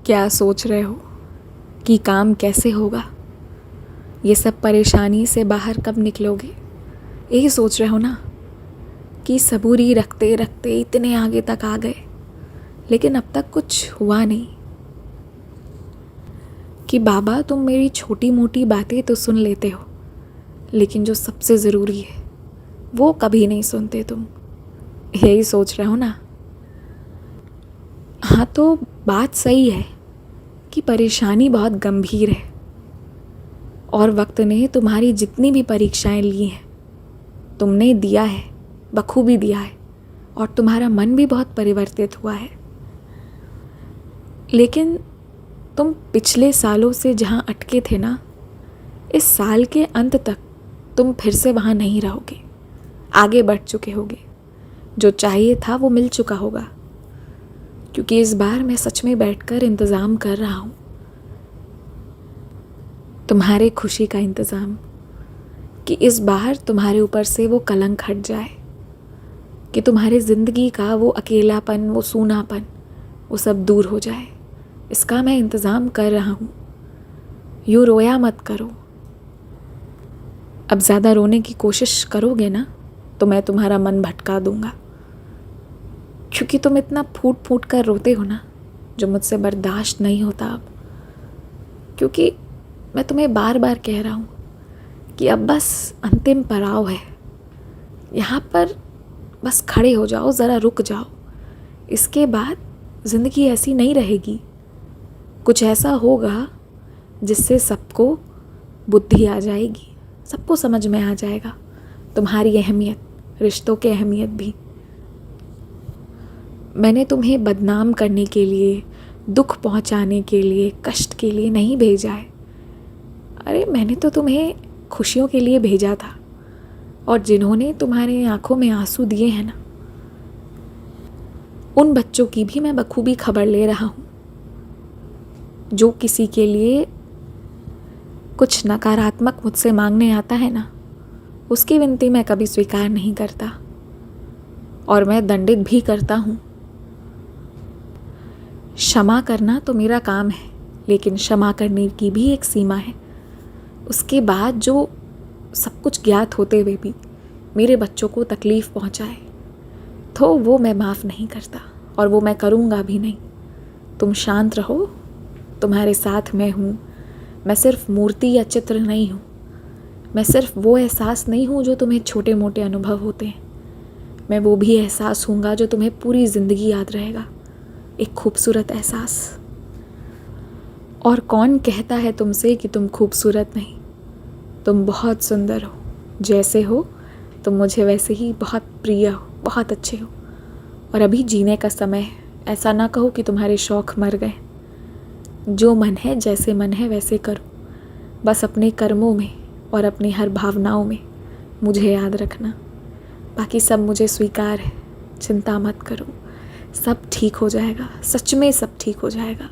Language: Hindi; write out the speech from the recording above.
क्या सोच रहे हो कि काम कैसे होगा? ये सब परेशानी से बाहर कब निकलोगे? यही सोच रहे हो ना कि सबूरी रखते रखते इतने आगे तक आ गए, लेकिन अब तक कुछ हुआ नहीं। कि बाबा तुम मेरी छोटी मोटी बातें तो सुन लेते हो, लेकिन जो सबसे ज़रूरी है वो कभी नहीं सुनते तुम। यही सोच रहे हो ना? हाँ, तो बात सही है कि परेशानी बहुत गंभीर है और वक्त ने तुम्हारी जितनी भी परीक्षाएं ली हैं तुमने दिया है, बखूबी दिया है, और तुम्हारा मन भी बहुत परिवर्तित हुआ है। लेकिन तुम पिछले सालों से जहाँ अटके थे ना, इस साल के अंत तक तुम फिर से वहाँ नहीं रहोगे। आगे बढ़ चुके होगे, जो चाहिए था वो मिल चुका होगा। क्योंकि इस बार मैं सच में बैठकर इंतज़ाम कर रहा हूँ, तुम्हारे खुशी का इंतज़ाम, कि इस बार तुम्हारे ऊपर से वो कलंक हट जाए, कि तुम्हारे ज़िंदगी का वो अकेलापन, वो सूनापन, वो सब दूर हो जाए। इसका मैं इंतज़ाम कर रहा हूँ। यूँ रोया मत करो। अब ज़्यादा रोने की कोशिश करोगे ना तो मैं तुम्हारा मन भटका दूँगा, क्योंकि तुम इतना फूट फूट कर रोते हो ना, जो मुझसे बर्दाश्त नहीं होता अब। क्योंकि मैं तुम्हें बार बार कह रहा हूँ कि अब बस अंतिम पड़ाव है, यहाँ पर बस खड़े हो जाओ, ज़रा रुक जाओ। इसके बाद ज़िंदगी ऐसी नहीं रहेगी। कुछ ऐसा होगा जिससे सबको बुद्धि आ जाएगी, सबको समझ में आ जाएगा तुम्हारी अहमियत, रिश्तों की अहमियत भी। मैंने तुम्हें बदनाम करने के लिए, दुख पहुंचाने के लिए, कष्ट के लिए नहीं भेजा है। अरे मैंने तो तुम्हें खुशियों के लिए भेजा था, और जिन्होंने तुम्हारे आंखों में आंसू दिए हैं ना, उन बच्चों की भी मैं बखूबी खबर ले रहा हूँ। जो किसी के लिए कुछ नकारात्मक मुझसे मांगने आता है ना, उसकी विनती मैं कभी स्वीकार नहीं करता, और मैं दंडित भी करता हूँ। क्षमा करना तो मेरा काम है, लेकिन क्षमा करने की भी एक सीमा है। उसके बाद जो सब कुछ ज्ञात होते हुए भी मेरे बच्चों को तकलीफ़ पहुँचाए, तो वो मैं माफ़ नहीं करता, और वो मैं करूँगा भी नहीं। तुम शांत रहो, तुम्हारे साथ मैं हूँ। मैं सिर्फ मूर्ति या चित्र नहीं हूँ। मैं सिर्फ वो एहसास नहीं हूँ जो तुम्हें छोटे मोटे अनुभव होते हैं। मैं वो भी एहसास हूँगा जो तुम्हें पूरी ज़िंदगी याद रहेगा, एक खूबसूरत एहसास। और कौन कहता है तुमसे कि तुम खूबसूरत नहीं? तुम बहुत सुंदर हो। जैसे हो तुम मुझे वैसे ही बहुत प्रिय हो, बहुत अच्छे हो। और अभी जीने का समय है। ऐसा ना कहो कि तुम्हारे शौक़ मर गए। जो मन है, जैसे मन है वैसे करो। बस अपने कर्मों में और अपनी हर भावनाओं में मुझे याद रखना। बाकी सब मुझे स्वीकार है। चिंता मत करो, सब ठीक हो जाएगा। सच में सब ठीक हो जाएगा।